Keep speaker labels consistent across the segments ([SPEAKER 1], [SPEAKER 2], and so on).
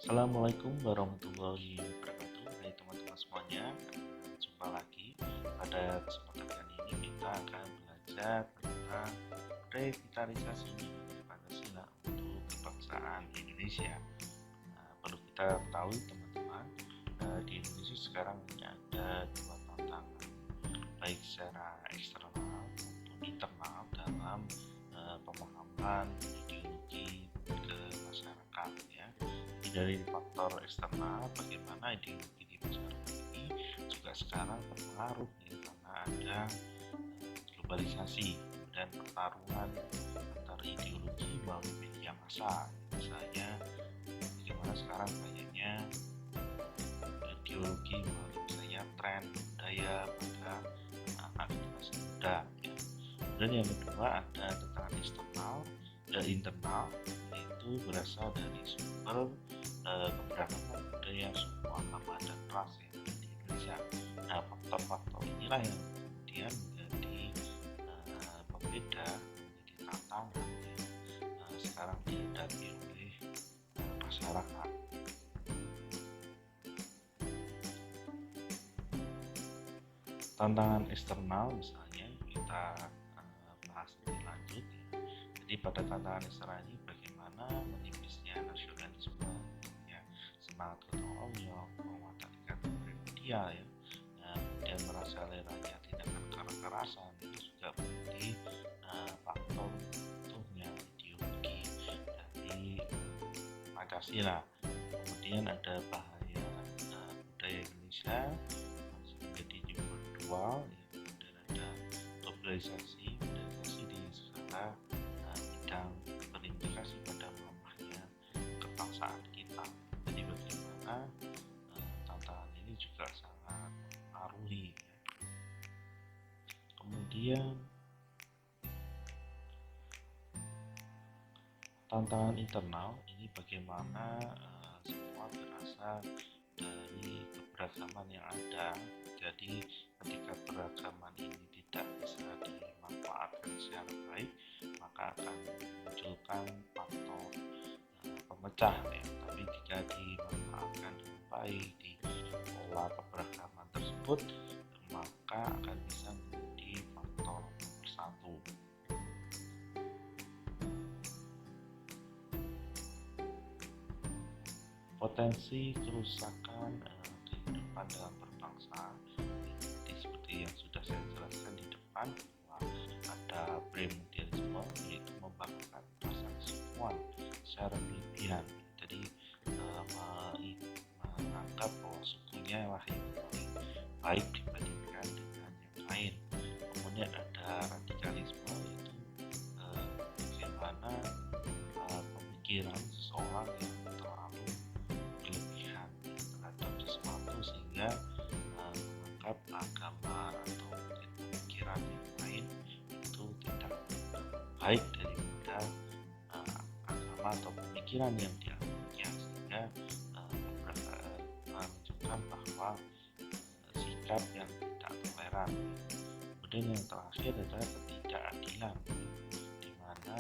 [SPEAKER 1] Assalamualaikum warahmatullahi wabarakatuh. Hai teman-teman semuanya, jumpa lagi. Pada kesempatan kali ini kita akan belajar tentang revitalisasi nilai Pancasila untuk kebangsaan Indonesia. Perlu kita ketahui teman-teman, di Indonesia sekarang ini ada dua tantangan, baik secara eksternal maupun internal dalam pemahaman ideologi ke masyarakat ya. Dari faktor eksternal, bagaimana ideologi di masyarakat ini juga sekarang berpengaruh ya, karena ada globalisasi dan pertarungan antar ideologi melalui media massa. Misalnya bagaimana sekarang banyaknya ideologi melalui misalnya tren budaya pada anak generasi muda ya. Dan yang kedua ada tantangan eksternal dan internal, yaitu berasal dari sumber keberagaman budaya, suku, agama, dan ras yang ada di Indonesia. Nah, faktor-faktor inilah yang kemudian menjadi pembeda, menjadi tantangan yang sekarang dihadapi oleh masyarakat. Tantangan eksternal misalnya kita bahas lebih lanjut ya. Jadi pada tantangan eksternal ini bagaimana menipisnya nasionalisme, semangat gotong royong, penguatan ikatan primordial ya, kemudian merajalela tindakan kekerasan itu juga menjadi faktor runtuhnya ideologi dari Pancasila. Kemudian ada bahaya budaya Indonesia masih menjadi new dual ya, kemudian ada globalisasi di segala bidang berimplikasi pada melemahnya kebangsaan kita. Jadi bagaimana tantangan ini juga sangat mempengaruhi ya. Kemudian tantangan internal ini bagaimana semua berasal dari keberagaman yang ada. Jadi ketika keberagaman ini tidak bisa dimanfaatkan secara baik, maka akan memunculkan faktor pemecah ya. Tapi jika dimanfaatkan dengan baik, diolah keberagaman tersebut, maka akan bisa menjadi faktor pemersatu. Potensi kerusakan kehidupan dalam berbangsa seperti yang sudah saya jelaskan di depan, bahwa ada primordialisme, yaitu membanggakan rasa kesukuan secara berlebihan. Jadi menganggap bahwa sukunya lah yang paling baik dibandingkan dengan yang lain. Kemudian ada radikalisme, yaitu bagaimana pemikiran seseorang yang terlalu berlebihan terhadap sesuatu sehingga menganggap agama atau pemikiran yang lain itu tidak baik daripada agama atau pemikiran yang dianutnya, sehingga menunjukkan bahwa sikap yang tidak toleran. Kemudian yang terakhir adalah ketidakadilan, di mana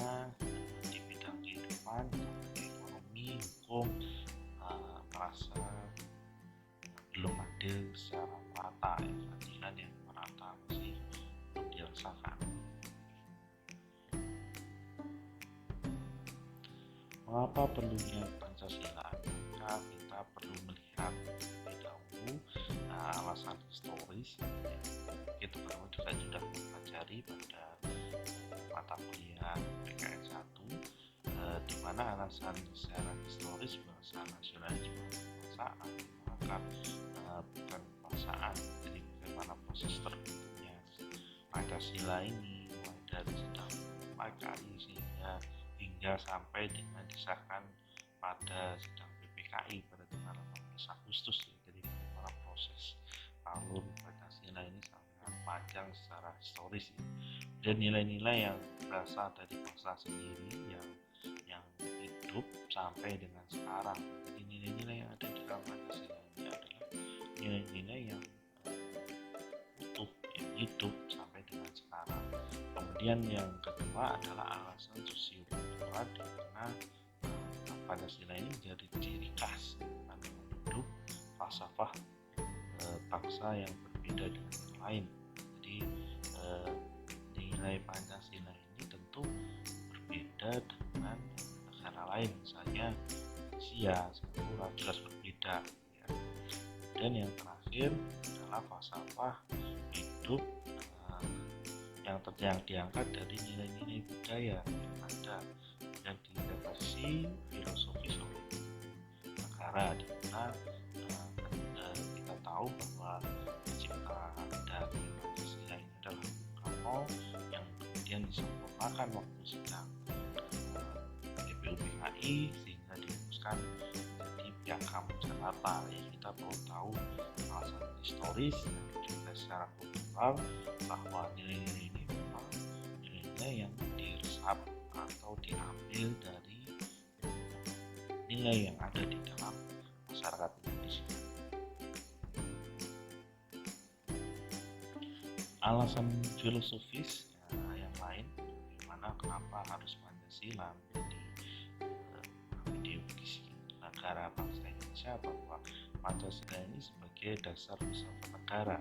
[SPEAKER 1] di bidang kehidupan, ekonomi, hukum merasa belum adil secara merata ya, keadilan yang merata masih belum dirasakan. Mengapa perlunya Pancasila? Maka kita perlu melihat terlebih dahulu alasan historis. Kita pertama juga sudah mempelajari pada mata kuliah PKN 1, di mana alasan secara historis bahasa nasionalisme kebangsaan, maka bukan kekuasaan. Jadi bagaimana proses terbentuknya Pancasila ini, mulai dari sedang PKI hingga sampai dengan disahkan pada sidang PPKI pada tanggal 18 Agustus ya. Jadi bagaimana proses alur Pancasila ini sangat panjang secara historis ya. Dan nilai-nilai yang berasal dari bangsa sendiri yang hidup sampai dengan sekarang. Jadi nilai-nilai yang ada di dalam Pancasila ini adalah nilai-nilai yang utuh, yang hidup sampai dengan sekarang. Kemudian yang kedua adalah alasan sosiokultural, di mana Pancasila ini menjadi ciri khas hidup falsafah bangsa yang berbeda dengan yang lain. Jadi nilai Pancasila ini tentu berbeda dengan negara lain, misalnya Malaysia, Singapura jelas berbeda ya. Dan yang terakhir adalah falsafah hidup yang diangkat dari nilai-nilai budaya yang ada dan diinterpretasi filosofis oleh negara, di mana kita tahu bahwa pencipta dari Pancasila ini adalah Bung Karno yang kemudian disempurnakan waktu sedang GPUPKI sehingga dirumuskan menjadi Piagam Jakarta. Ya, kita perlu tahu alasan historis dan juga secara kultural bahwa nilai-nilai ini memang nilai-nilai yang diresap atau diambil dari nilai yang ada di dalam masyarakat Indonesia. Alasan filosofis yang lain bagaimana kenapa harus Pancasila menjadi ideologi negara bangsa Indonesia, bahwa Pancasila ini sebagai dasar filsafat negara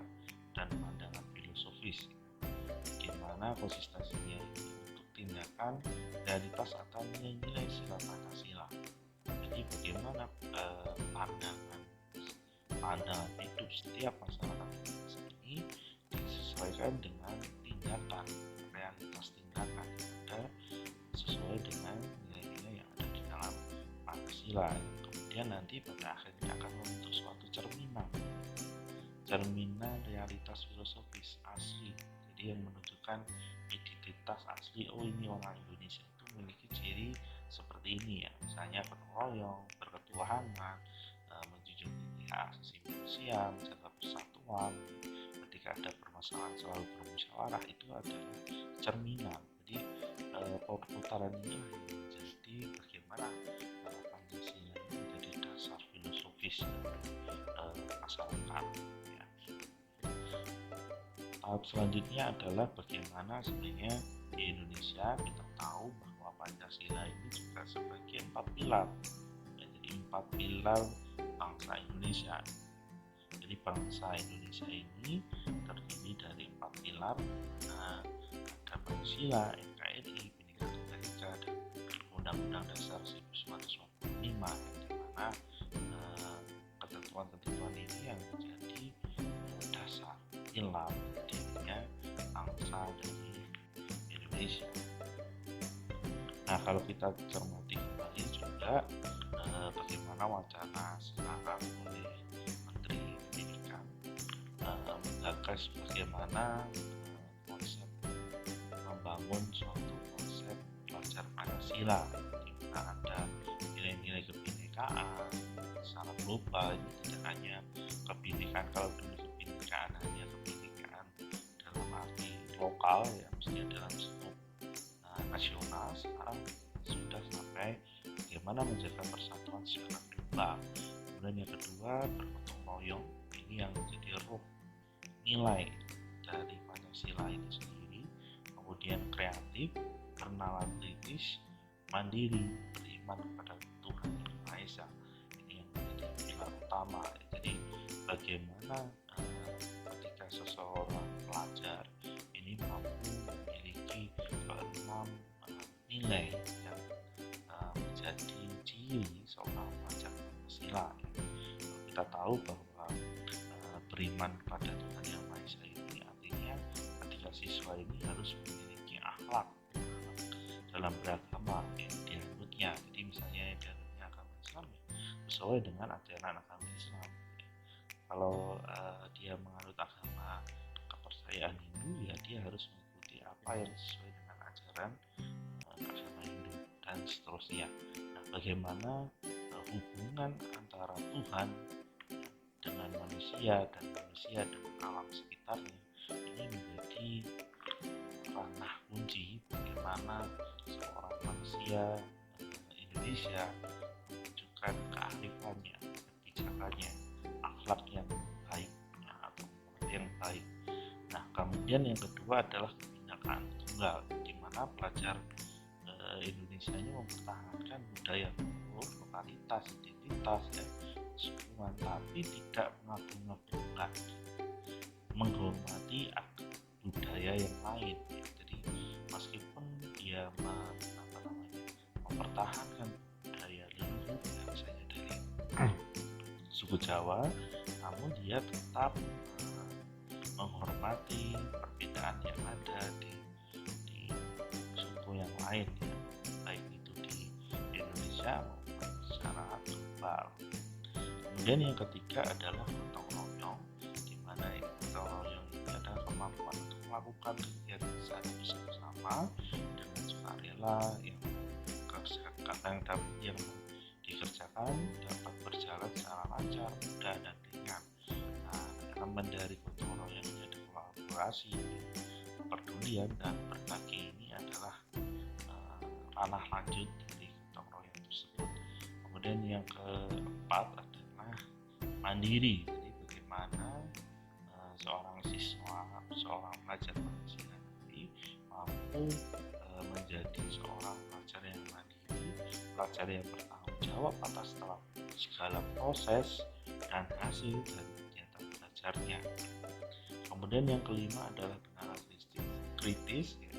[SPEAKER 1] dan pandangan filosofis, bagaimana konsistensinya ini untuk tindakan realitas atau nilai-nilai sila Pancasila. Jadi bagaimana pandangan hidup setiap masyarakat Indonesia ini disesuaikan dengan tindakan, realitas tindakan yang ada sesuai dengan nilai-nilai yang ada di dalam Pancasila. Kemudian nanti pada akhirnya akan membentuk suatu cerminan realitas filosofis asli, jadi yang menunjukkan identitas asli. Oh, ini orang Indonesia itu memiliki ciri seperti ini ya, misalnya gotong royong, berketuhanan, menjunjung tinggi hak asasi manusia, menjaga persatuan, ketika ada permasalahan selalu bermusyawarah. Itu adalah cerminan. Jadi perputaran ini menjadi bagaimana Pancasila ini menjadi dasar filosofis masyarakat ya. Tahap selanjutnya adalah bagaimana sebenarnya di Indonesia kita tahu bahwa Pancasila ini juga sebagai 4 pilar ya, jadi 4 pilar bangsa Indonesia. Jadi bangsa Indonesia ini terdiri dari 4 pilar, ada Pancasila, NKRI, Bhinneka Tunggal Ika, dan Undang-Undang Dasar 1945, yang dimana ketentuan-ketentuan ini yang menjadi dasar pilar dirinya bangsa dari Indonesia. Nah, kalau kita cermati kembali juga bagaimana wacana sekarang oleh Menteri Pendidikan menggagas bagaimana konsep membangun suatu konsep pelajar Pancasila, di mana ada nilai-nilai kebinekaan secara global. Ini tidak hanya kebinekaan, kalau dulu kebinekaan hanya kebinekaan dalam arti lokal ya, mestinya dalam skop nasional, sekarang sudah sampai bagaimana menjaga persatuan secara global. Kemudian yang kedua, bergotong royong, ini yang menjadi ruh nilai dari Pancasila itu sendiri. Kemudian kreatif, bernalar kritis, mandiri, beriman kepada Tuhan Yang Maha Esa. Ini yang menjadi pilar utama. Jadi bagaimana ketika seseorang pelajar ini mampu memiliki keenam nilai yang menjadi ciri seorang pelajar Pancasila. Kita tahu bahwa beriman kepada Tuhan Yang Maha Esa ini artinya ketika siswa ini harus memiliki akhlak dalam beragama yang dianutnya. Jadi misalnya dianutnya agama Islam ya, sesuai dengan ajaran agama Islam. Kalau dia menganut agama kepercayaan Hindu, ya dia harus mengikuti apa yang sesuai dengan ajaran agama Hindu dan seterusnya. Nah, bagaimana hubungan antara Tuhan dengan manusia dan manusia dengan alam sekitarnya ini menjadi ranah kunci bagaimana seorang manusia Indonesia menunjukkan kearifan-Nya, kebijakannya, akhlak yang baik atau yang baik. Nah, kemudian yang kedua adalah kebinekaan tunggal, di mana pelajar Indonesia ini mempertahankan budaya luhur, totalitas, identitas ya, kesatuan, tapi tidak mengagung-agungkan, menghormati budaya yang lain ya. Jadi meskipun dia mempertahankan budaya leluhur ya, misalnya dari suku Jawa, namun dia tetap menghormati perbedaan yang ada di suku yang lain ya, baik itu di Indonesia maupun secara global. Kemudian yang ketiga adalah gotong royong, di mana gotong royong ini adalah kemampuan untuk melakukan kegiatan sehari bersama dengan sukarela yang dikerjakan dapat berjalan secara lancar, mudah dan ringan. Nah, elemen dari gotong royong ini ada kolaborasi, kepedulian dan berbagi. Ini adalah ranah lanjut dari gotong royong tersebut. Kemudian yang keempat adalah mandiri. Jadi bagaimana seorang siswa, seorang pelajar Pancasila nanti mampu menjadi seorang pelajar yang mandiri, pelajar yang bertanggung jawab atas segala proses dan hasil dari kegiatan belajarnya. Kemudian yang kelima adalah analisis kritis ya.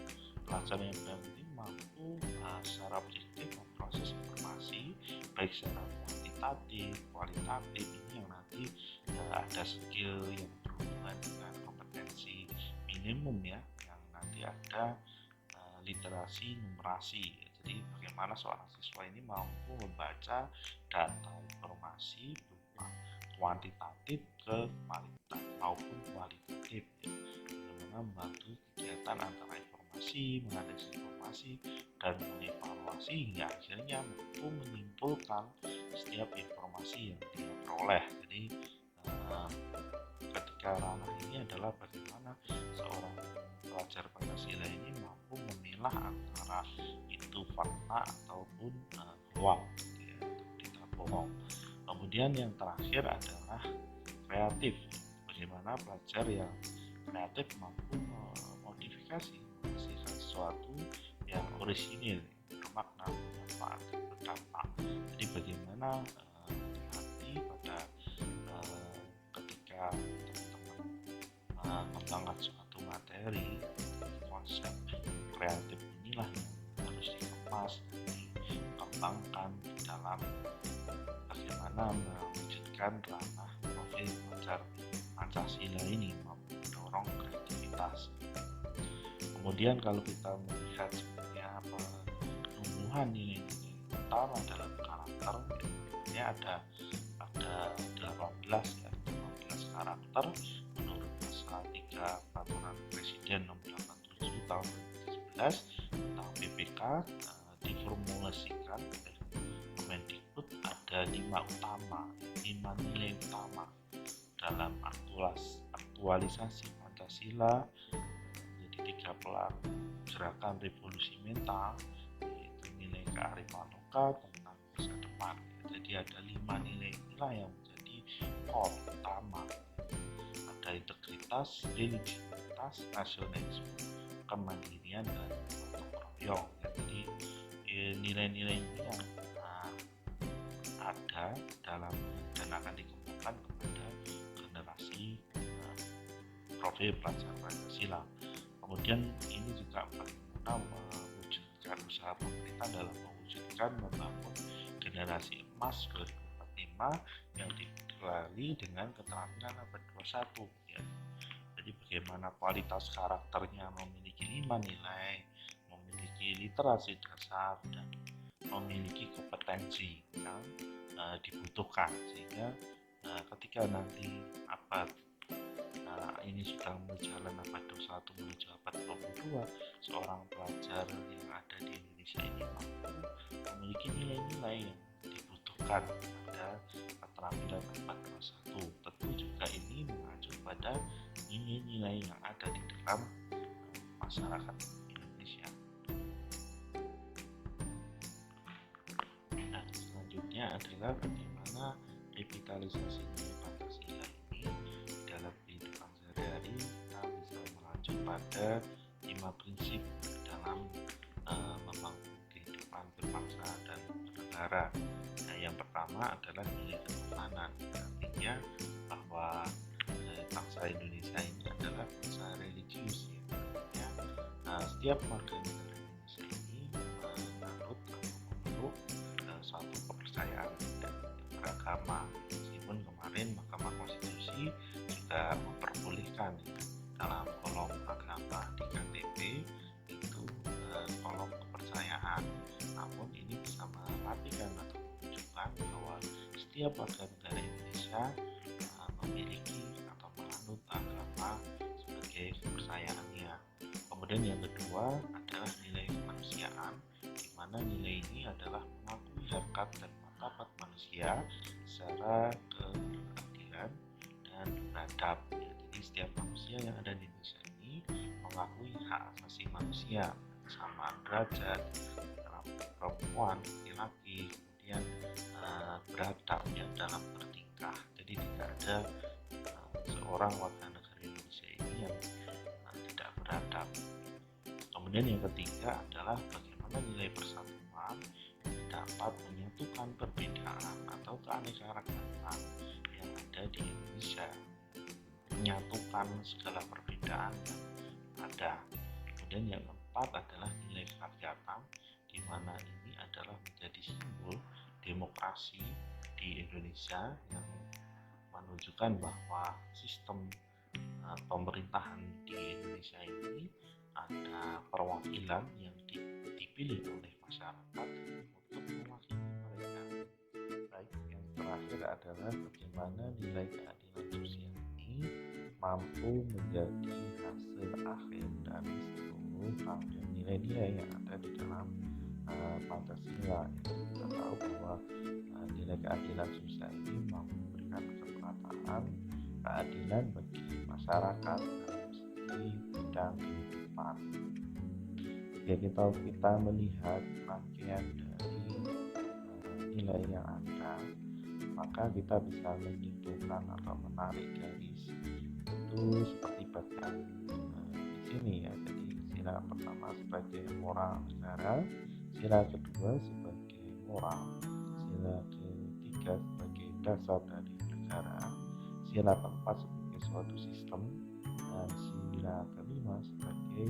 [SPEAKER 1] Pelajar yang benar-benar mampu secara objektif memproses informasi baik secara kuantitatif, kualitatif. Ini yang nanti ada skill yang berhubungan dengan kompetensi minimum ya, yang nanti ada literasi numerasi ya. Jadi bagaimana seorang siswa ini mampu membaca data informasi berupa kuantitatif ke kualitas maupun kualitatif ya. Bagaimana membantu kegiatan antara informasi, menganalisis informasi dan mengevaluasi hingga akhirnya mampu menyimpulkan setiap informasi yang dia peroleh. Jadi ketika ranah ini adalah bagaimana seorang pelajar Pancasila ini mampu memilah antara itu fakta ataupun hoax ya, berita bohong. Kemudian yang terakhir adalah kreatif. Bagaimana pelajar yang kreatif mampu memodifikasi, menghasilkan sesuatu yang orisinil, bermakna, bermanfaat, berdampak. Jadi bagaimana nanti pada ketika teman-teman mengembangkan suatu materi, konsep kreatif inilah yang harus dikemas dan dikembangkan dalam bagaimana mewujudkan ranah profil pelajar Pancasila ini mampu mendorong kreativitas. Kemudian kalau kita melihat sebenarnya pertumbuhan nilai-nilai utama dalam karakter, ini ada 18 ya, 18 karakter menurut pasal 3 Peraturan Presiden nomor 87 tahun 2011 tentang PPK. Diformulasikan oleh Kemendikbud ada 5 nilai utama dalam aktualisasi Pancasila menjadi 3 pilar gerakan revolusi mental, yaitu nilai kearifan lokal tentang masa depan. Jadi ada 5 nilai inilah yang menjadi core utama. Ada integritas, religiusitas, nasionalisme, kemandirian dan gotong royong. Jadi nilai-nilai ini yang ada dalam dan akan dikembangkan kepada generasi profil pelajar Pancasila. Kemudian ini juga bagaimana mewujudkan usaha pemerintah dalam mewujudkan membangun generasi emas 2045 yang dikelari dengan keterampilan abad 21 ya. Jadi bagaimana kualitas karakternya memiliki 5 nilai, memiliki literasi dasar dan memiliki kompetensi yang dibutuhkan, sehingga ketika nanti abad ini sudah berjalan abad 21 menuju abad 22, seorang pelajar yang ada di Indonesia ini mampu memiliki nilai-nilai yang dibutuhkan pada keterampilan abad 21. Tentu juga ini mengacu pada nilai-nilai yang ada di dalam masyarakat Indonesia. Nah, selanjutnya adalah bagaimana revitalisasi nilai Pancasila ini dalam kehidupan sehari-hari. Kita bisa melanjut pada 5 prinsip dalam membangun kehidupan kehidupan berbangsa dan bernegara. Nah, yang pertama adalah nilai ketuhanan, artinya bahwa bangsa Indonesia ini adalah bangsa religius ya. Setiap warga negara Indonesia ini menganut atau memeluk suatu kepercayaan beragama. Meskipun kemarin Mahkamah Konstitusi juga memperbolehkan dalam kolom agama di KTP itu kolom kepercayaan, namun ini bisa memperhatikan atau menunjukkan bahwa setiap warga negara Indonesia memiliki atau menganut agama sebagai kepercayaannya. Kemudian yang kedua adalah nilai kemanusiaan, di mana nilai ini adalah mengakui harkat dan martabat manusia secara keadilan dan beradab. Jadi setiap manusia yang ada di Indonesia ini mengakui hak asasi manusia, kesamaan derajat antara perempuan, laki-laki, kemudian beradab yang dalam bertingkah. Jadi tidak ada seorang warga negara Indonesia ini yang tidak beradab. Kemudian yang ketiga adalah bagaimana nilai persatuan dapat menyatukan perbedaan atau keanekaragaman yang ada di Indonesia, menyatukan segala perbedaan yang ada. Kemudian yang keempat adalah nilai kerakyatan, di mana ini adalah menjadi simbol demokrasi di Indonesia yang menunjukkan bahwa sistem pemerintahan di Indonesia ini ada perwakilan yang dipilih oleh masyarakat untuk mewakili mereka. Baik, yang terakhir adalah bagaimana nilai keadilan sosial ini mampu menjadi hasil akhir dari seluruh rangkaian nilai-nilai yang ada di dalam Pancasila. Kita tahu bahwa nilai keadilan sosial ini mampu memberikan kesempatan keadilan bagi masyarakat dalam segi bidang kehidupan. Ya, kita melihat rangkaian dari nilai yang ada, maka kita bisa menyimpulkan atau menarik garis itu seperti bagian di sini ya. Jadi sila pertama sebagai moral negara, sila kedua sebagai moral, sila ketiga sebagai dasar dari negara, sila keempat sebagai suatu sistem, dan sila kelima sebagai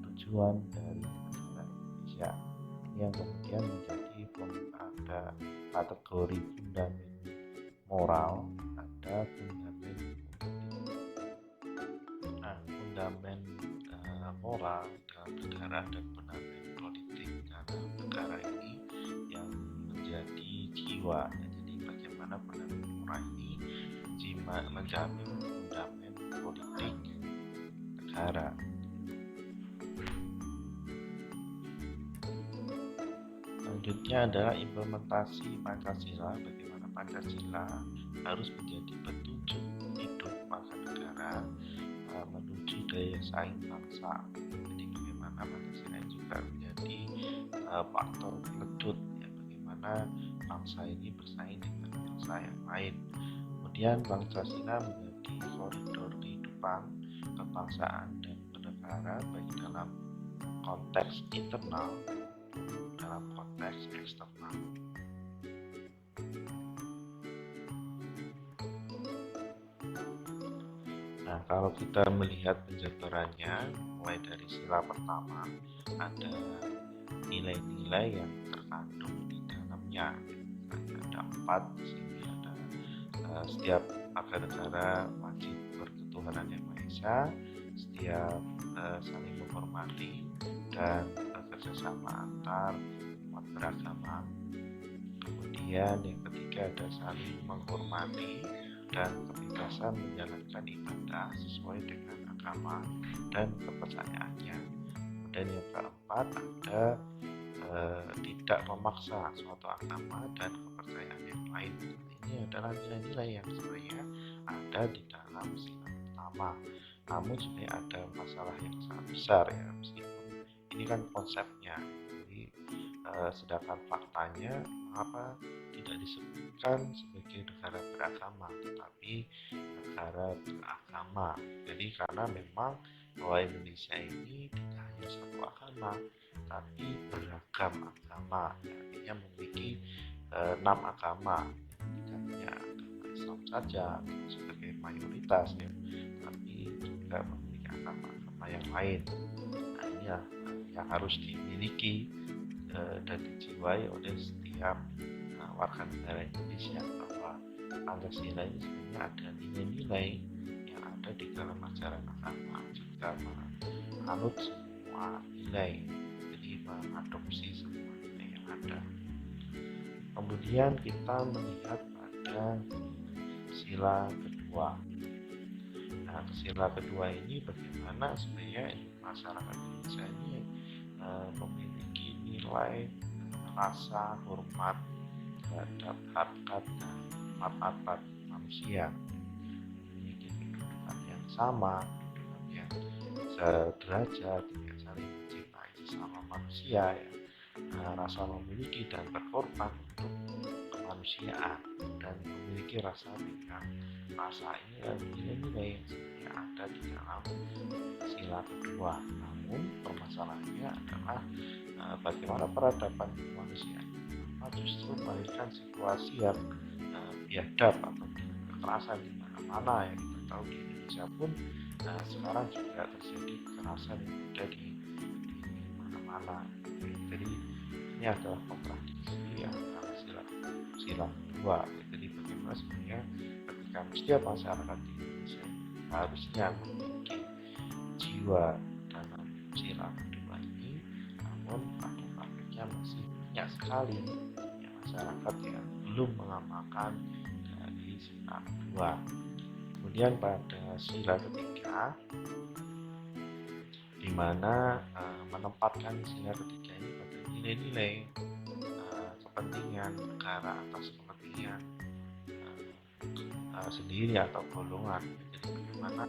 [SPEAKER 1] tujuan dari negara Indonesia. Yang kemudian menjadi ada kategori fundament moral, ada fundament politik. Nah, fundament moral dalam negara dan fundament politik dalam negara ini yang menjadi jiwa. Jadi bagaimana fundament moral ini menjamin fundament politik negara. Selanjutnya adalah implementasi Pancasila. Bagaimana Pancasila harus menjadi petunjuk hidup bangsa negara menuju daya saing bangsa. Jadi bagaimana Pancasila juga menjadi faktor peledut ya, bagaimana bangsa ini bersaing dengan bangsa yang lain. Kemudian Pancasila menjadi koridor kehidupan kebangsaan dan bernegara baik dalam konteks internal dalam konteks eksternal. Nah, kalau kita melihat penjabarannya mulai dari sila pertama, ada nilai-nilai yang terkandung di dalamnya. Ada 4 di sini. Ada setiap warga negara wajib berketuhanan yang Maha Esa, setiap saling menghormati dan kerjasama antar umat beragama. Kemudian yang ketiga ada saling menghormati dan kebebasan menjalankan ibadah sesuai dengan agama dan kepercayaannya. Kemudian yang keempat ada tidak memaksa suatu agama dan kepercayaan yang lain. Ini adalah nilai-nilai yang sebenarnya ada di dalam sila pertama. Namun sebenarnya ada masalah yang sangat besar ya, meskipun ini kan konsepnya. Jadi sedangkan faktanya mengapa tidak disebutkan sebagai negara beragama tetapi negara beragama. Jadi karena memang bahwa Indonesia ini tidak hanya satu agama, tetapi beragam agama, artinya memiliki 6 agama, tidak hanya agama Islam saja sebagai mayoritas ya, tapi juga memiliki agama-agama yang lain. Nah, ini yang harus dimiliki dan dijiwai oleh setiap warga negara Indonesia, bahwa Pancasila ini sebenarnya ada nilai-nilai yang ada di dalam ajaran agama, juga menganut semua nilai, jadi mengadopsi semua nilai yang ada. Kemudian kita melihat pada sila kedua. Nah, sila kedua ini bagaimana sebenarnya masyarakat Indonesia ini memiliki nilai rasa hormat terhadap harkat dan martabat manusia, memiliki kedudukan yang sama, kedudukan yang sederajat, tidak saling mencintai sesama manusia ya. Rasa memiliki dan berkorban untuk kemanusiaan, dan memiliki rasa dengan rasa ini nilai-nilai yang sebenarnya ada di dalam sila kedua. Namun permasalahannya adalah bagaimana peradaban kemanusiaan justru melahirkan situasi yang biadab atau kekerasan di mana-mana. Yang kita tahu di Indonesia pun sekarang juga terjadi kekerasan yang ada di mana-mana. Jadi ini adalah kontradiksi antara sila kedua. Jadi bagaimana sebenarnya ketika setiap masyarakat di Indonesia harusnya memiliki jiwa dalam sila kedua ini, namun pada praktiknya masih banyak sekali masyarakat yang belum mengamalkan dari sila kedua. Kemudian pada sila ketiga, di mana menempatkan sila ketiga ini pada nilai-nilai kepentingan negara atas kepentingan sendiri atau golongan. Jadi bagaimana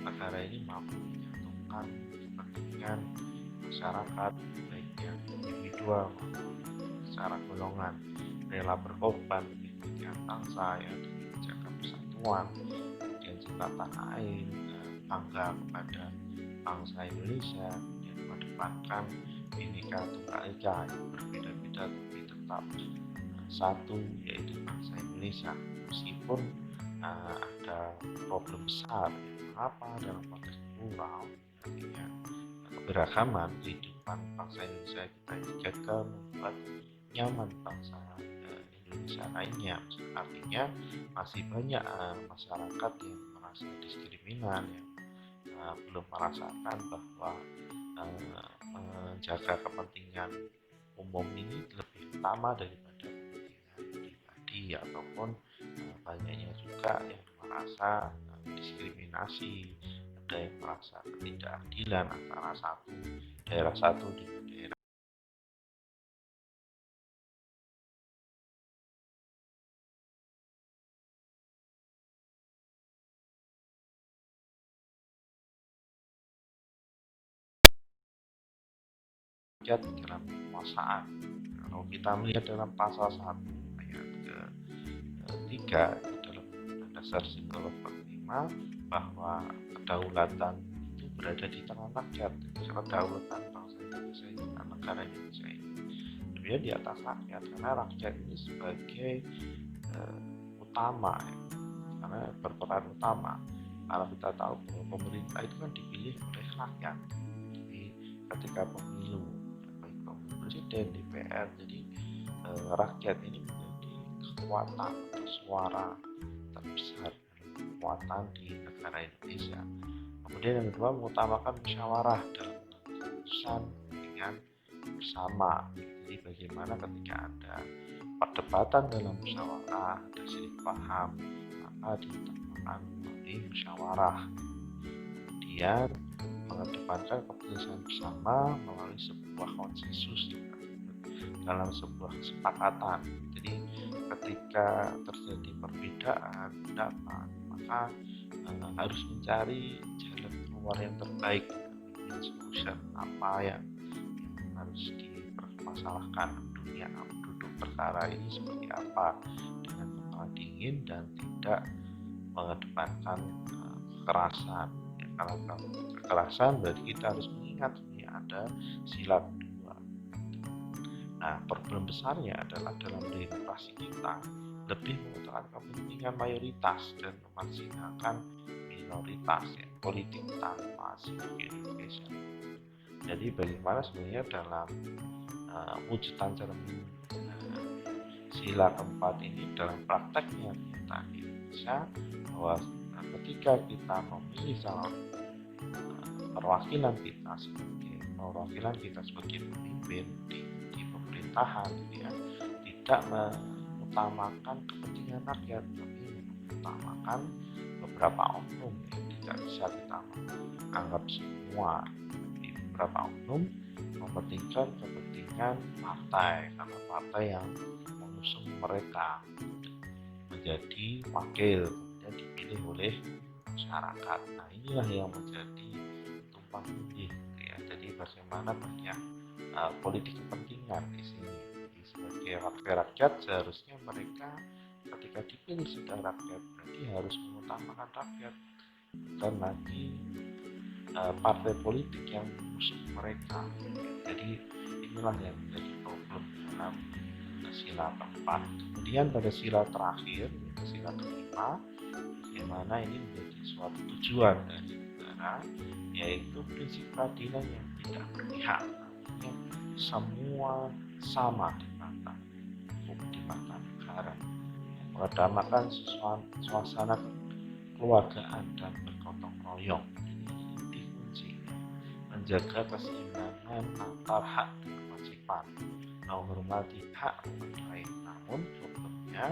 [SPEAKER 1] negara ini mampu menyatukan kepentingan masyarakat, baik yang individual maupun secara golongan, rela berkorban demi kepentingan bangsa ya, demi menjaga persatuan, kemudian cinta tanah air, bangga kepada bangsa Indonesia, yang mengedepankan Bhinneka Tunggal Ika yang berbeda-beda tapi tetap satu, yaitu bangsa Indonesia. Meskipun ada problem besar, mengapa dalam konteks plural, artinya keberagaman kehidupan bangsa Indonesia kita dijaga, membuat nyaman bangsa Indonesia lainnya. Artinya masih banyak masyarakat yang merasa diskriminan, yang belum merasakan bahwa menjaga kepentingan umum ini lebih utama daripada kepentingan pribadi, ataupun banyaknya juga yang merasa diskriminasi, ada yang merasa ketidakadilan antara daerah satu dengan daerah. Dalam kekuasaan. Kalau kita melihat dalam pasal 1 ayat ke-3 dalam Undang-Undang Dasar 1945, bahwa kedaulatan itu berada di tangan rakyat. Kedaulatan bangsa Indonesia ini, negara Indonesia ini dia di atas rakyat, karena rakyat ini sebagai utama ya, karena berperan utama. Kalau kita tahu bahwa pemerintah itu kan dipilih oleh rakyat. Jadi ketika pemilu presiden, DPR, jadi rakyat ini menjadi kekuatan atau suara terbesar kekuatan di negara Indonesia. Kemudian yang kedua, mengutamakan musyawarah dalam keputusan dengan bersama. Jadi bagaimana ketika ada perdebatan dalam musyawarah, ada silih paham, maka ditemukan melalui musyawarah. Kemudian mengedepankan keputusan bersama melalui sebuah konsensus dalam sebuah kesepakatan. Jadi ketika terjadi perbedaan pendapat, maka harus mencari jalan keluar yang terbaik, solution apa yang harus dipermasalahkan, duduk perkara ini seperti apa, dengan kepala dingin dan tidak mengedepankan kekerasan. Kalau kekerasan berarti kita harus mengingat ada sila kedua. Nah, problem besarnya adalah dalam demokrasi kita lebih mengutamakan kepentingan mayoritas dan memarginalkan minoritas, ya, politik tanpa civic education. Jadi bagaimana sebenarnya dalam wujudan cermin sila keempat ini dalam prakteknya kita di Indonesia, bahwa ketika kita memilih calon perwakilan kita sebagai pemimpin di pemerintahan, ya, tidak mengutamakan kepentingan rakyat, tapi mengutamakan beberapa oknum yang tidak bisa kita anggap semua. Beberapa oknum mementingkan kepentingan partai, karena partai yang mengusung mereka menjadi wakil kemudian dipilih oleh masyarakat. Nah, inilah yang menjadi tumpang tindih, ya. Jadi bagaimana banyak politik kepentingan di sini. Jadi sebagai wakil rakyat seharusnya mereka ketika dipilih sudah rakyat berarti harus mengutamakan rakyat, bukan lagi partai politik yang mengusung mereka. Jadi inilah yang menjadi problem dalam sila keempat. Kemudian pada sila terakhir, sila kelima, bagaimana ini menjadi suatu tujuan dari negara, yaitu prinsip keadilan yang tidak berpihak. Artinya semua sama di mata hukum, di mata negara, mengedepankan suasana keluargaan dan bergotong royong. Menjaga keseimbangan antar hak dan kewajiban, menghormati hak orang lain. Namun problemnya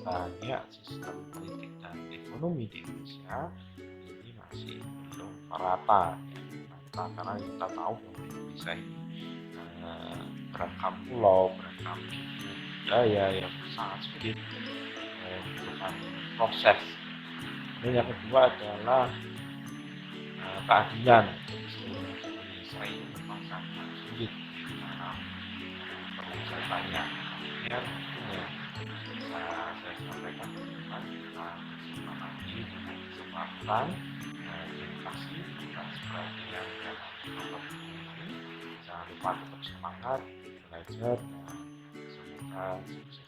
[SPEAKER 1] banyak sistem politik dan ekonomi di Indonesia ini masih belum merata, ya, karena kita tahu bahwa Indonesia ini beragam pulau, beragam suku budaya yang sangat sulit dengan proses. Dan yang kedua adalah keadilan. Indonesia ini memang sangat sulit karena permasalahannya. Kemudian bisa saya sampaikan teman-teman, kita bersama lagi dengan kesempatan. Terima kasih atas perhatian dan ini. Jangan lupa tetap semangat belajar dan semoga sukses.